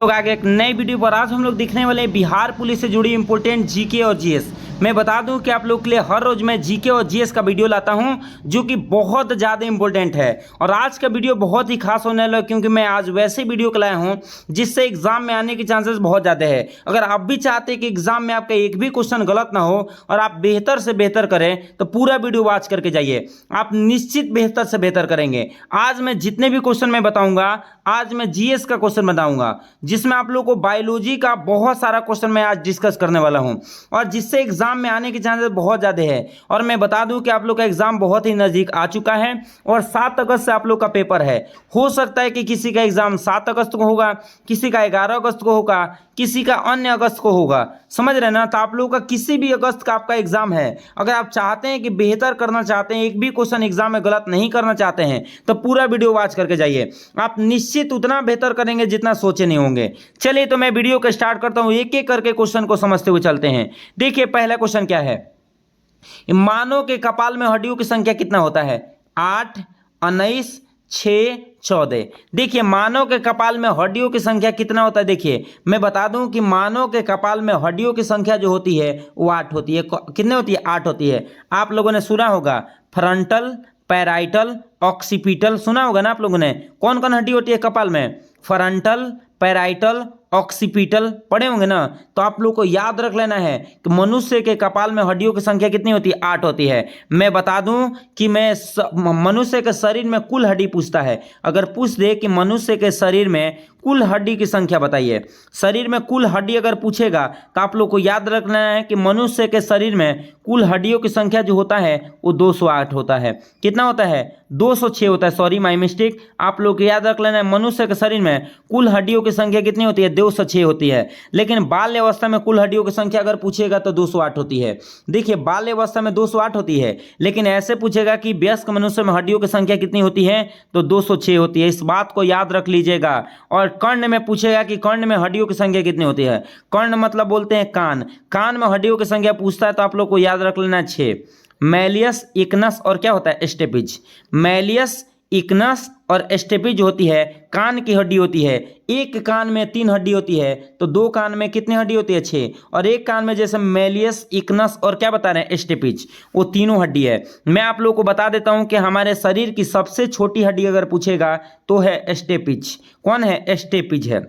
लोग आगे एक नई वीडियो पर आज हम लोग दिखने वाले हैं बिहार पुलिस से जुड़ी इंपॉर्टेंट जीके और जीएस। मैं बता दूं कि आप लोग के लिए हर रोज मैं जीके और जीएस का वीडियो लाता हूं जो कि बहुत ज़्यादा इंपॉर्टेंट है। और आज का वीडियो बहुत ही खास होने वाला है क्योंकि मैं आज वैसे वीडियो लाया हूं जिससे एग्जाम में आने के चांसेस बहुत ज़्यादा है। अगर आप भी चाहते हैं कि एग्जाम में आपका एक भी क्वेश्चन गलत ना हो और आप बेहतर से बेहतर करें तो पूरा वीडियो वॉच करके जाइए, आप निश्चित बेहतर से बेहतर करेंगे। आज मैं जितने भी क्वेश्चन मैं बताऊंगा, आज मैं जीएस का क्वेश्चन बताऊंगा जिसमें आप लोगों को बायोलॉजी का बहुत सारा क्वेश्चन मैं आज डिस्कस करने वाला हूं और जिससे एग्जाम में आने के चांसेस बहुत ज़्यादा है। और मैं बता दूं कि आप लोग का एग्जाम बहुत ही नज़दीक आ चुका है और 7 अगस्त से आप लोग का पेपर है। हो सकता है कि किसी का एग्जाम 7 अगस्त को होगा, किसी का 11 अगस्त को होगा, किसी का अन्य अगस्त को होगा, समझ रहे ना। तो आप लोगों का किसी भी अगस्त का आपका एग्जाम है, अगर आप चाहते हैं कि बेहतर करना चाहते हैं, एक भी क्वेश्चन एग्जाम में गलत नहीं करना चाहते हैं तो पूरा वीडियो वॉच करके जाइए, आप निश्चित उतना बेहतर करेंगे जितना सोचे नहीं होंगे। चलिए तो मैं वीडियो को स्टार्ट करता हूं, एक एक करके क्वेश्चन को समझते हुए चलते हैं। देखिए पहला क्वेश्चन क्या है, मानव के कपाल में हड्डियों की संख्या कितना होता है? 8, 19, 6, 14। देखिए मानव के कपाल में हड्डियों की संख्या कितना होता है। देखिए मैं बता दूं कि मानव के कपाल में हड्डियों की संख्या जो होती है वो 8 होती है। कितने होती है? 8 होती है। आप लोगों ने सुना होगा फ्रंटल, पैराइटल, ऑक्सीपिटल, सुना होगा ना आप लोगों ने। कौन कौन हड्डी होती है कपाल में? फ्रंटल, पैराइटल, ऑक्सीपिटल पढ़े होंगे ना। तो आप लोग को याद रख लेना है कि मनुष्य के कपाल में हड्डियों की संख्या कितनी होती है? 8 होती है। मैं बता दूं कि मनुष्य के शरीर में कुल हड्डी पूछता है, अगर पूछ दे कि मनुष्य के शरीर में कुल हड्डी की संख्या बताइए, शरीर में कुल हड्डी अगर पूछेगा तो आप लोग को याद रखना है कि मनुष्य के शरीर में कुल हड्डियों की संख्या जो होता है वो 208 होता है। कितना होता है? 206 होता है, सॉरी माय मिस्टेक। आप लोग को याद रख लेना है मनुष्य के शरीर में कुल हड्डियों की संख्या कितनी होती है? 206 होती है। लेकिन बाल्य अवस्था में कुल हड्डियों की संख्या अगर पूछेगा तो 208 होती है। देखिए बाल्य अवस्था में 208 होती है, लेकिन ऐसे पूछेगा कि वयस्क मनुष्य में हड्डियों की संख्या कितनी होती है तो 206 होती है। इस बात को याद रख लीजिएगा। और कर्ण में पूछेगा कि कर्ण में हड्डियों की संख्या कितनी होती है। कर्ण मतलब बोलते हैं कान, कान में हड्डियों की संख्या पूछता है तो आप लोग को याद रख लेना 6। मैलियस, इक्नस और क्या होता है? स्टेपिज। मैलियस, इक्नस और स्टेपिज होती है कान की हड्डी होती है। एक कान में 3 हड्डी होती है तो 2 कान में कितनी हड्डी होती है? 6। और एक कान में जैसे मैलियस, इक्नस और क्या बता रहे हैं? स्टेपिज, वो तीनों हड्डी है। मैं आप लोगों को बता देता हूं कि हमारे शरीर की सबसे छोटी हड्डी अगर पूछेगा तो है स्टेपिज। कौन है? स्टेपिज है।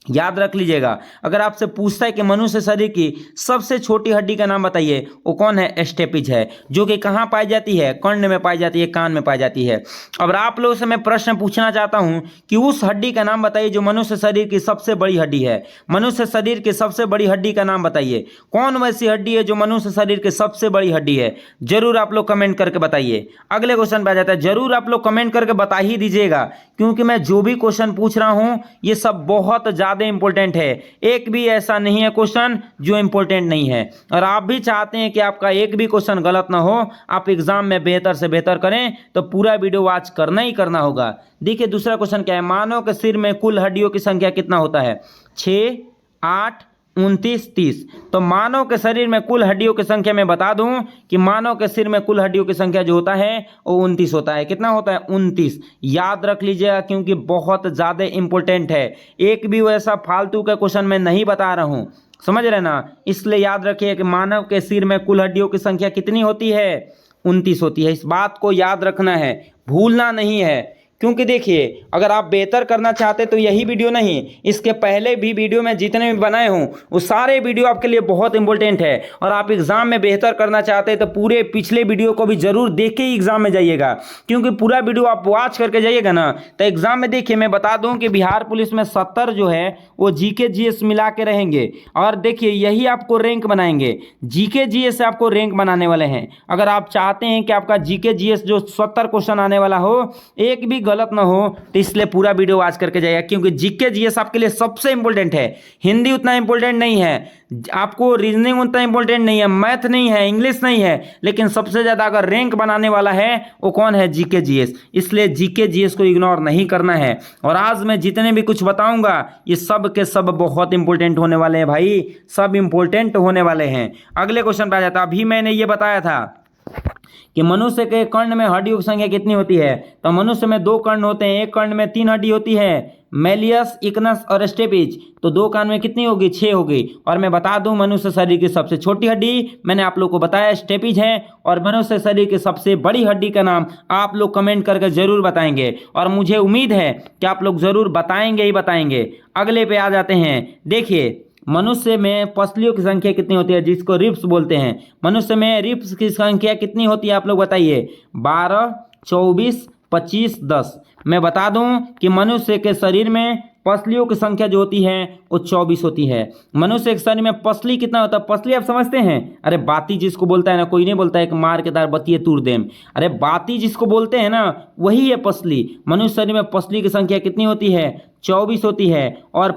याद रख लीजिएगा। अगर आपसे पूछता है कि मनुष्य शरीर की सबसे छोटी हड्डी का नाम बताइए, वो कौन है? स्टेपिज है, जो कि कहाँ पाई जाती है? कर्ण में पाई जाती है, कान में पाई जाती है। अब आप लोगों से मैं प्रश्न पूछना चाहता हूं कि उस हड्डी का नाम बताइए जो मनुष्य शरीर की सबसे बड़ी हड्डी है। मनुष्य शरीर की सबसे बड़ी हड्डी का नाम बताइए। कौन वैसी हड्डी है जो मनुष्य शरीर की सबसे बड़ी हड्डी है? जरूर आप लोग कमेंट करके बताइए। अगले क्वेश्चन पे आ जाता है, जरूर आप लोग कमेंट करके बता ही दीजिएगा क्योंकि मैं जो भी क्वेश्चन पूछ रहा हूं ये सब बहुत ज्यादा इंपॉर्टेंट है। एक भी ऐसा नहीं है क्वेश्चन जो इंपॉर्टेंट नहीं है। और आप भी चाहते हैं कि आपका एक भी क्वेश्चन गलत ना हो, आप एग्जाम में बेहतर से बेहतर करें तो पूरा वीडियो वॉच करना ही करना होगा। देखिए दूसरा क्वेश्चन क्या है, मानव के सिर में कुल हड्डियों की संख्या कितना होता है? 6, 8, 29, 30। तो मानव के शरीर में कुल हड्डियों की संख्या मैं बता दूं कि मानव के सिर में कुल हड्डियों की संख्या जो होता है वो 29 होता है। कितना होता है? 29। याद रख लीजिएगा क्योंकि बहुत ज़्यादा इंपॉर्टेंट है। एक भी वैसा फालतू का क्वेश्चन मैं नहीं बता रहा हूं, समझ रहे ना। इसलिए याद रखिए कि मानव के सिर में कुल हड्डियों की संख्या कितनी होती है? 29 होती है। इस बात को याद रखना है, भूलना नहीं है। क्योंकि देखिए अगर आप बेहतर करना चाहते तो यही वीडियो नहीं, इसके पहले भी वीडियो में जितने भी बनाए हूँ वो सारे वीडियो आपके लिए बहुत इंपॉर्टेंट है। और आप एग्जाम में बेहतर करना चाहते हैं तो पूरे पिछले वीडियो को भी जरूर देख के ही एग्जाम में जाइएगा, क्योंकि पूरा वीडियो आप वॉच करके जाइएगा ना तो एग्जाम में। देखिए मैं बता दूं कि बिहार पुलिस में 70 जो है वो जीके जीएस मिला के रहेंगे और देखिए यही आपको रैंक बनाएंगे। जीके जीएस से आपको रैंक बनाने वाले हैं। अगर आप चाहते हैं कि आपका जीके जीएस जो 70 क्वेश्चन आने वाला हो एक भी गलत ना हो तो इसलिए पूरा वीडियो वॉच करके जाइए, क्योंकि जीके जीएस आपके लिए सबसे इंपॉर्टेंट है। हिंदी उतना इंपॉर्टेंट नहीं है, आपको रीजनिंग उतना इंपॉर्टेंट नहीं है, मैथ नहीं है, इंग्लिश नहीं है, लेकिन सबसे ज्यादा अगर रैंक बनाने वाला है वो कौन है? GK GS. इसलिए जीके जीएस को इग्नोर नहीं करना है। और आज मैं जितने भी कुछ बताऊंगा ये सब के सब बहुत इंपॉर्टेंट होने वाले हैं भाई, सब इंपॉर्टेंट होने वाले हैं। अगले क्वेश्चन पे आ जाता। अभी मैंने ये बताया था कि मनुष्य के कर्ण में हड्डियों की संख्या कितनी होती है। तो मनुष्य में 2 कर्ण होते हैं, एक कर्ण में 3 हड्डी होती है, मेलियस, इक्नस और स्टेपिज। तो 2 कान में कितनी होगी? 6 होगी। और मैं बता दूं मनुष्य शरीर की सबसे छोटी हड्डी मैंने आप लोग को बताया स्टेपिज है, और मनुष्य शरीर की सबसे बड़ी हड्डी का नाम आप लोग कमेंट करके जरूर बताएंगे, और मुझे उम्मीद है कि आप लोग जरूर बताएंगे ही बताएंगे। अगले पे आ जाते हैं। देखिए मनुष्य में पसलियों की संख्या कितनी होती है, जिसको रिब्स बोलते हैं। मनुष्य में रिब्स की संख्या कितनी होती है आप लोग बताइए? 12, 24, 25, 10। मैं बता दूं कि मनुष्य के शरीर में पसलियों की संख्या जो होती है वो 24 होती है। मनुष्य के शरीर में पसली कितना होता है? पसली आप समझते हैं? अरे बाती जिसको बोलता है ना, कोई नहीं बोलता है कि मार के तार बतिये तूर देम। अरे बाती जिसको बोलते हैं ना, वही है पसली। मनुष्य शरीर में पसली की संख्या कितनी होती है? 24 होती है। और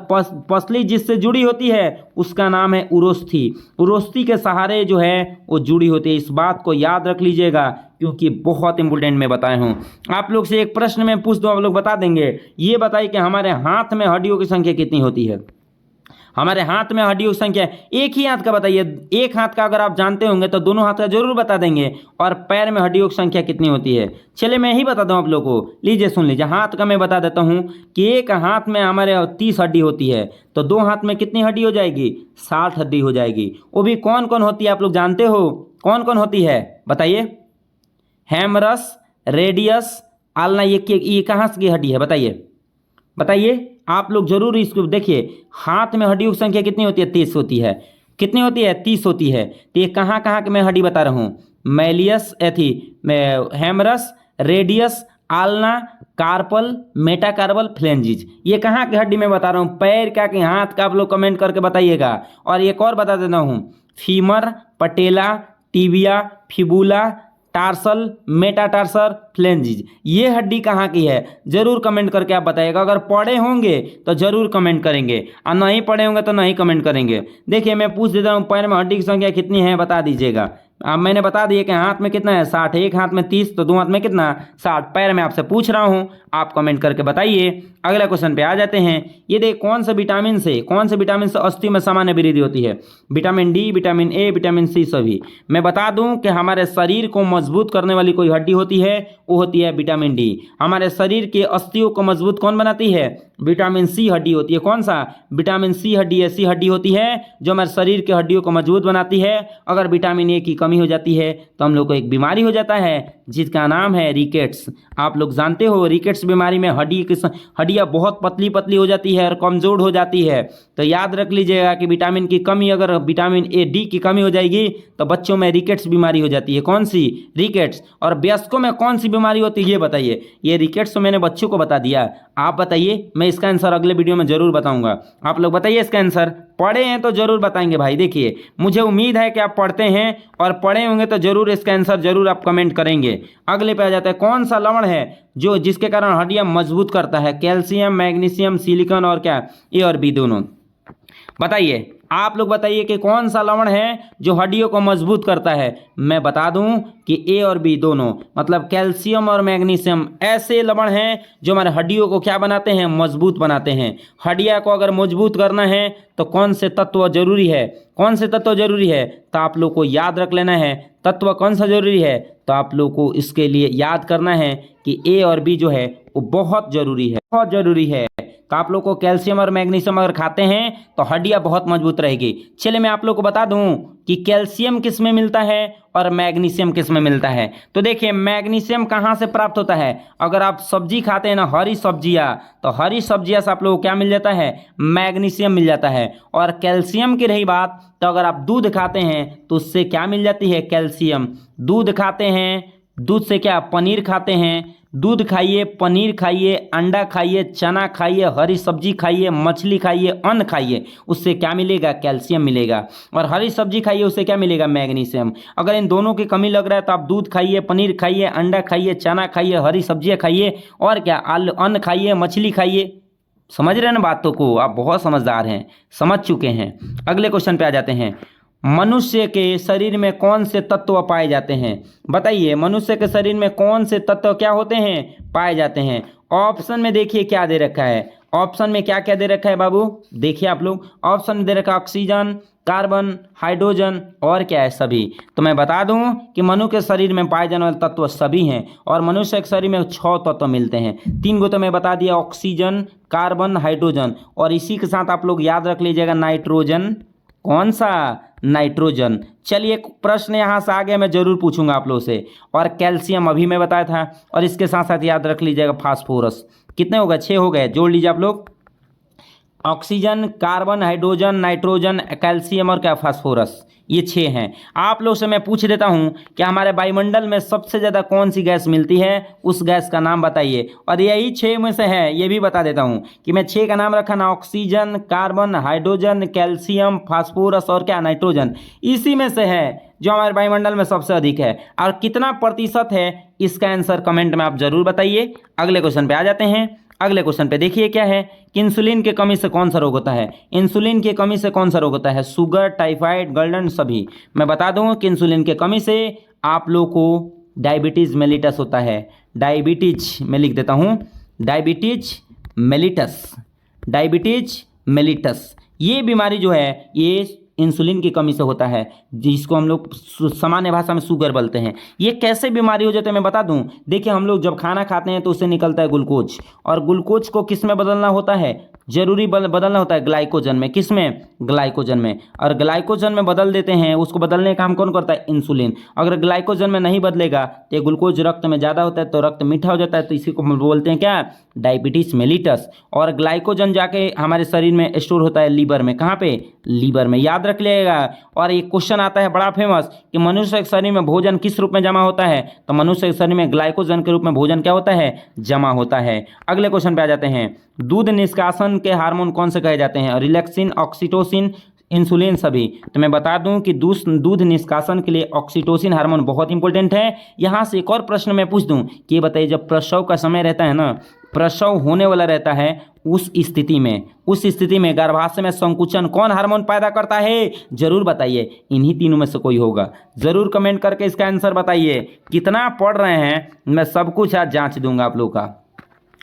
पसली जिससे जुड़ी होती है उसका नाम है उरोस्थी। उरोस्थी के सहारे जो है वो जुड़ी होती है। इस बात को याद रख लीजिएगा क्योंकि बहुत इंपॉर्टेंट मैं बताया हूँ। आप लोग से एक प्रश्न मैं पूछ दूँ, आप लोग बता देंगे। ये बताइए कि हमारे हाथ में हड्डियों की संख्या कितनी होती है? हमारे हाथ में हड्डियों की संख्या एक ही हाथ का बताइए। एक हाथ का अगर आप जानते होंगे तो दोनों हाथ का जरूर बता देंगे। और पैर में हड्डियों की संख्या कितनी होती है? चलिए मैं ही बता दूं आप लोगों को। लीजिए सुन लीजिए। हाथ का मैं बता देता हूं कि एक हाथ में हमारे 30 हड्डी होती है, तो 2 हाथ में कितनी हड्डी हो जाएगी? 60 हड्डी हो जाएगी। वो भी कौन कौन होती है आप लोग जानते हो? कौन कौन होती है बताइए? हेमरस, रेडियस, आल्ना। ये कहाँ की हड्डी है बताइए? बताइए आप लोग जरूर इसको देखिए। हाथ में हड्डियों की संख्या कितनी होती है? 30 होती है। कितनी होती है? 30 होती है। तो ये कहाँ कहाँ के मैं हड्डी बता रहा हूँ? Malleus humerus, radius, ulna, carpal, metacarpal, phalanges. ये कहाँ की हड्डी मैं बता रहा हूँ? पैर का कि हाथ का? आप लोग कमेंट करके बताइएगा। और एक और बता देता हूँ, फीमर, पटेला, टिबिया, फिबुला, टार्सल, मेटाटार्सल, फ्लेंजिज। ये हड्डी कहाँ की है जरूर कमेंट करके आप बताइएगा। अगर पढ़े होंगे तो जरूर कमेंट करेंगे, और नहीं पढ़े होंगे तो नहीं कमेंट करेंगे। देखिए मैं पूछ देता हूँ, पैर में हड्डी की संख्या कितनी है बता दीजिएगा। अब मैंने बता दिया कि हाथ में कितना है? 60। एक हाथ में 30 तो 2 हाथ में कितना? 60। पैर में आपसे पूछ रहा हूँ, आप कमेंट करके बताइए। अगला क्वेश्चन पे आ जाते हैं। ये देख कौन से विटामिन से अस्थियों में सामान्य वृद्धि होती है? Vitamin D, vitamin A, vitamin C सभी। मैं बता दूं कि हमारे शरीर को मजबूत करने वाली कोई हड्डी होती है, वो होती है विटामिन डी। हमारे शरीर के अस्थियों को मजबूत कौन बनाती है? विटामिन सी हड्डी होती है। कौन सा? विटामिन सी हड्डी ऐसी हड्डी होती है जो हमारे शरीर के हड्डियों को मजबूत बनाती है। अगर विटामिन ए की कमी हो जाती है तो हम लोग को एक बीमारी हो जाता है जिसका नाम है रिकेट्स। आप लोग जानते हो रिकेट्स बीमारी में हड्डियाँ बहुत पतली पतली हो जाती है और कमजोर हो जाती है। तो याद रख लीजिएगा कि विटामिन की कमी, अगर विटामिन ए डी की कमी हो जाएगी तो बच्चों में रिकेट्स बीमारी हो जाती है। कौन सी? रिकेट्स। और वयस्कों में कौन सी बीमारी होती है ये बताइए? ये रिकेट्स तो मैंने बच्चों को बता दिया, आप बताइए। मैं इसका आंसर अगले वीडियो में जरूर बताऊंगा। आप लोग बताइए इसका आंसर। पढ़े हैं तो जरूर बताएंगे भाई। देखिए मुझे उम्मीद है कि आप पढ़ते हैं, और पढ़े होंगे तो जरूर इसका आंसर जरूर आप कमेंट करेंगे। अगले पे आ जाता है, कौन सा लवण है जो जिसके कारण हड्डियां मजबूत करता है? कैल्शियम, मैग्नीशियम, सिलिकॉन और क्या? ए और बी दोनों। बताइए आप लोग बताइए कि कौन सा लवण है जो हड्डियों को मजबूत करता है? मैं बता दूं कि ए और बी दोनों, मतलब कैल्शियम और मैग्नीशियम ऐसे लवण हैं जो हमारे हड्डियों को क्या बनाते हैं? मजबूत बनाते हैं। हड्डियां को अगर मजबूत करना है तो कौन से तत्व जरूरी है? कौन से तत्व जरूरी है? तो आप लोग को याद रख लेना है तत्व कौन सा जरूरी है। तो आप लोग को इसके लिए याद करना है कि ए और बी जो है वो बहुत जरूरी है, बहुत जरूरी है। तो आप लोग को कैल्शियम और मैग्नीशियम अगर खाते हैं तो हड्डियां बहुत मजबूत रहेगी। चलिए मैं आप लोग को बता दूं कि कैल्शियम किस में मिलता है और मैग्नीशियम किस में मिलता है। तो देखिए मैग्नीशियम कहाँ से प्राप्त होता है? अगर आप सब्जी खाते हैं ना, हरी सब्जियाँ, तो हरी सब्जियाँ से आप लोग को क्या मिल जाता है? मैग्नीशियम मिल जाता है। और कैल्शियम की रही बात, तो अगर आप दूध खाते हैं तो उससे क्या मिल जाती है? कैल्शियम। दूध खाते हैं, दूध से क्या? पनीर खाते हैं। दूध खाइए, पनीर खाइए, अंडा खाइए, चना खाइए, हरी सब्जी खाइए, मछली खाइए, अन्न खाइए, उससे क्या मिलेगा? कैल्शियम मिलेगा। और हरी सब्जी खाइए, उससे क्या मिलेगा? मैग्नीशियम। अगर इन दोनों की कमी लग रहा है तो आप दूध खाइए, पनीर खाइए, अंडा खाइए, चना खाइए, हरी सब्जियाँ खाइए, और क्या? अन्न खाइए, मछली खाइए। समझ रहे हैं ना बातों को? आप बहुत समझदार हैं, समझ चुके हैं। अगले क्वेश्चन पे आ जाते हैं। मनुष्य के शरीर में कौन से तत्व पाए जाते हैं? बताइए मनुष्य के शरीर में कौन से तत्व क्या होते हैं? पाए जाते हैं। ऑप्शन में देखिए क्या दे रखा है। ऑप्शन में क्या क्या दे रखा है बाबू, देखिए आप लोग, ऑप्शन में दे रखा है ऑक्सीजन, कार्बन, हाइड्रोजन और क्या है सभी। तो मैं बता दूं कि मनुष्य के शरीर में पाए जाने वाले तत्व सभी हैं और मनुष्य के शरीर में 6 तत्व मिलते हैं। 3 गो तो मैं बता दिया, ऑक्सीजन, कार्बन, हाइड्रोजन, और इसी के साथ आप लोग याद रख लीजिएगा नाइट्रोजन। कौन सा? नाइट्रोजन। चलिए एक प्रश्न यहाँ से आगे मैं जरूर पूछूंगा आप लोगों से। और कैल्शियम अभी मैं बताया था, और इसके साथ साथ याद रख लीजिएगा फास्फोरस। कितने हो गए? 6 हो गए, जोड़ लीजिए आप लोग। Oxygen, carbon, hydrogen, nitrogen, calcium और क्या? फास्फोरस। ये 6 हैं। आप लोग से मैं पूछ देता हूं कि हमारे वायुमंडल में सबसे ज़्यादा कौन सी गैस मिलती है, उस गैस का नाम बताइए। और यही 6 में से है, ये भी बता देता हूं कि मैं 6 का नाम रखा ना, oxygen, carbon, hydrogen, calcium, phosphorus और क्या? नाइट्रोजन। इसी में से है जो हमारे वायुमंडल में सबसे अधिक है। और कितना प्रतिशत है, इसका आंसर कमेंट में आप जरूर बताइए। अगले क्वेश्चन पे आ जाते हैं। अगले क्वेश्चन पे देखिए क्या है कि इंसुलिन के कमी से कौन सा रोग होता है। इंसुलिन की कमी से कौन सा रोग होता है? शुगर, टाइफाइड, गोल्डन, सभी। मैं बता दूं कि इंसुलिन की कमी से आप लोग को डायबिटीज मेलिटस होता है। डायबिटीज, मैं लिख देता हूं, डायबिटीज मेलिटस। डायबिटीज मेलिटस ये बीमारी जो है ये इंसुलिन की कमी से होता है, जिसको हम लोग सामान्य भाषा में शुगर बोलते हैं। ये कैसे बीमारी हो जाती है मैं बता दूं। देखिए हम लोग जब खाना खाते हैं तो उससे निकलता है ग्लूकोज, और ग्लूकोज को किस में बदलना होता है? जरूरी बदलना होता है ग्लाइकोजन में। किस में? ग्लाइकोजन में। और ग्लाइकोजन में बदल देते हैं, उसको बदलने का काम कौन करता है? इंसुलिन। अगर ग्लाइकोजन में नहीं बदलेगा तो ग्लूकोज रक्त में ज़्यादा होता है, तो रक्त मीठा हो जाता है, तो इसी को हम बोलते हैं क्या? Diabetes mellitus. और ग्लाइकोजन जाके हमारे शरीर में स्टोर होता है लीवर में। कहाँ पे? लीवर में। याद रख लिएगा। और एक क्वेश्चन आता है बड़ा फेमस कि मनुष्य के शरीर में भोजन किस रूप में जमा होता है? तो मनुष्य के शरीर में ग्लाइकोजन के रूप में भोजन क्या होता है? जमा होता है। अगले क्वेश्चन पे आ जाते हैं। दूध निष्कासन के हार्मोन कौन से कहे जाते हैं? रिलैक्सिन, ऑक्सीटोसिन, इंसुलिन, सभी। तो मैं बता दूं कि दूध निष्कासन के लिए ऑक्सीटोसिन हार्मोन बहुत इंपॉर्टेंट है। यहाँ से एक और प्रश्न मैं पूछ दूं कि बताइए जब प्रसव का समय रहता है ना, प्रसव होने वाला रहता है, उस स्थिति में गर्भाशय में संकुचन कौन हार्मोन पैदा करता है? जरूर बताइए। इन्हीं तीनों में से कोई होगा। जरूर कमेंट करके इसका आंसर बताइए। कितना पढ़ रहे हैं मैं सब कुछ आज जांच दूंगा आप लोग का।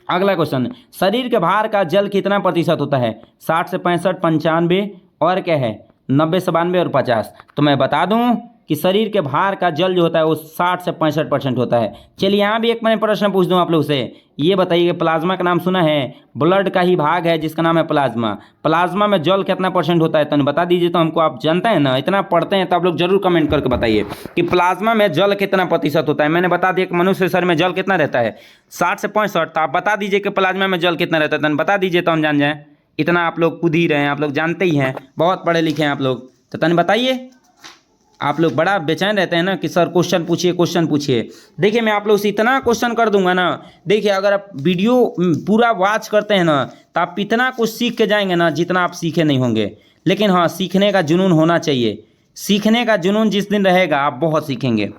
अगला क्वेश्चन, शरीर के भार का जल कितना प्रतिशत होता है? 60 से 65, 95 और क्या है? 90 से 92 और 50। तो मैं बता दूं कि शरीर के भार का जल जो होता है वो 60 से 65% होता है। चलिए यहाँ भी एक मैं प्रश्न पूछ दूं आप लोग से। ये बताइए प्लाज्मा का नाम सुना है? ब्लड का ही भाग है जिसका नाम है प्लाज्मा। प्लाज्मा में जल कितना परसेंट होता है? तो बता दीजिए। तो हमको आप जानते हैं ना, इतना पढ़ते हैं तो आप लोग जरूर कमेंट करके बताइए कि प्लाज्मा में जल कितना प्रतिशत होता है। मैंने बता दिया कि मनुष्य शरीर में जल कितना रहता है, 60 से 65। तो आप बता दीजिए कि प्लाज्मा में जल कितना रहता है। तो बता दीजिए तो हम जान जाएँ। इतना आप लोग कूद ही रहे हैं, आप लोग जानते ही हैं, बहुत पढ़े लिखे हैं आप लोग। तो तन बताइए। आप लोग बड़ा बेचैन रहते हैं ना कि सर क्वेश्चन पूछिए। देखिए मैं आप लोग से इतना क्वेश्चन कर दूंगा ना, देखिए अगर आप वीडियो पूरा वॉच करते हैं ना तो आप इतना कुछ सीख के जाएंगे ना जितना आप सीखे नहीं होंगे। लेकिन हाँ, सीखने का जुनून होना चाहिए। सीखने का जुनून जिस दिन रहेगा आप बहुत सीखेंगे।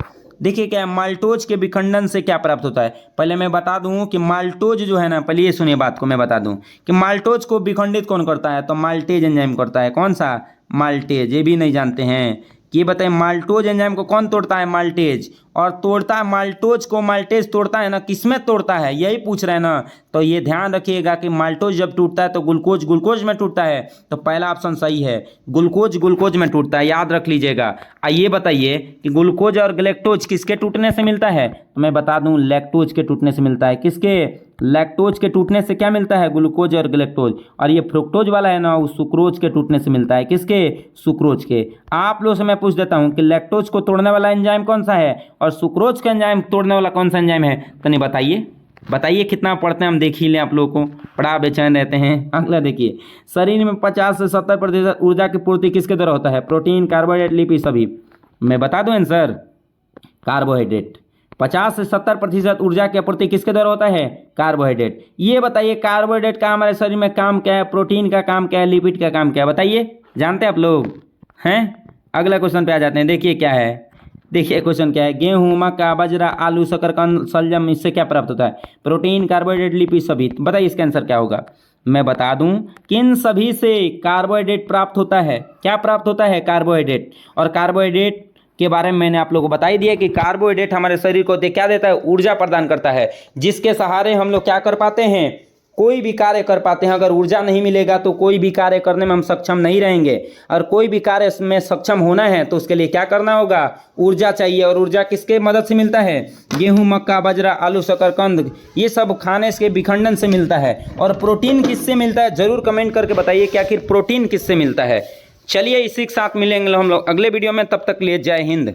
देखिए क्या है, माल्टोज के विखंडन से क्या प्राप्त होता है? पहले मैं बता दूं कि माल्टोज जो है ना, पहले ये सुनिए बात को, मैं बता दूं कि माल्टोज को विखंडित कौन करता है? तो माल्टेज एंजाइम करता है। कौन सा? माल्टेज। ये भी नहीं जानते हैं कि ये बताएं माल्टोज एंजाइम को कौन तोड़ता है? माल्टेज। और तोड़ता है माल्टोज को, माल्टेज तोड़ता है ना, किसमें तोड़ता है? यही पूछ रहे हैं ना। तो ये ध्यान रखिएगा कि माल्टोज जब टूटता है तो ग्लूकोज में टूटता है। तो पहला ऑप्शन सही है, ग्लूकोज में टूटता है, याद रख लीजिएगा। आइए बताइए कि ग्लूकोज और गैलेक्टोज किसके टूटने से मिलता है? तो मैं बता दूं लैक्टोज के टूटने से मिलता है। किसके? लैक्टोज के टूटने से क्या मिलता है? ग्लूकोज और गैलेक्टोज। और ये फ्रुक्टोज वाला है ना, वो सुक्रोज के टूटने से मिलता है। किसके? सुक्रोज के। आप लोग से मैं पूछ देता हूं कि लैक्टोज को तोड़ने वाला एंजाइम कौन सा है और सुक्रोज का एंजाइम तोड़ने वाला कौन सा एंजाइम है? तो नहीं बताइए कितना पढ़ते हैं हम, देख ही लें। आप लोगों को बड़ा बेचैन रहते हैं। अगला देखिए, शरीर में 50 से 70% ऊर्जा की पूर्ति किसके द्वारा होता है? प्रोटीन, कार्बोहाइड्रेट, लिपिड, सभी। मैं बता दूं आंसर, कार्बोहाइड्रेट। 50 से 70% ऊर्जा की आपूर्ति किसके द्वारा होता है? कार्बोहाइड्रेट। ये बताइए कार्बोहाइड्रेट का हमारे शरीर में काम क्या है? प्रोटीन का काम क्या है? लिपिड का काम क्या है? बताइए, जानते हैं आप लोग हैं? अगला क्वेश्चन पे आ जाते हैं। देखिए क्या है, देखिए क्वेश्चन क्या है, गेहूं, मक्का, बाजरा, आलू, शकरकंद, शलजम, इससे क्या प्राप्त होता है? प्रोटीन, कार्बोहाइड्रेट, लिपिड, सभी। बताइए इसका आंसर क्या होगा? मैं बता दूं कि इन सभी से कार्बोहाइड्रेट प्राप्त होता है। क्या प्राप्त होता है? कार्बोहाइड्रेट। और कार्बोहाइड्रेट के बारे में मैंने आप लोगों को बता ही दिया कि कार्बोहाइड्रेट हमारे शरीर को क्या देता है? ऊर्जा प्रदान करता है, जिसके सहारे हम लोग क्या कर पाते हैं? कोई भी कार्य कर पाते हैं। अगर ऊर्जा नहीं मिलेगा तो कोई भी कार्य करने में हम सक्षम नहीं रहेंगे। और कोई भी कार्य में सक्षम होना है तो उसके लिए क्या करना होगा, ऊर्जा चाहिए। और ऊर्जा किसके मदद से मिलता है, गेहूं, मक्का, बाजरा, आलू, शकरकंद, ये सब खाने के विखंडन से मिलता है। और प्रोटीन किससे मिलता है, जरूर कमेंट करके बताइए कि आखिर प्रोटीन किससे मिलता है। चलिए इसी के साथ मिलेंगे हम लोग अगले वीडियो में, तब तक लिए जय हिंद।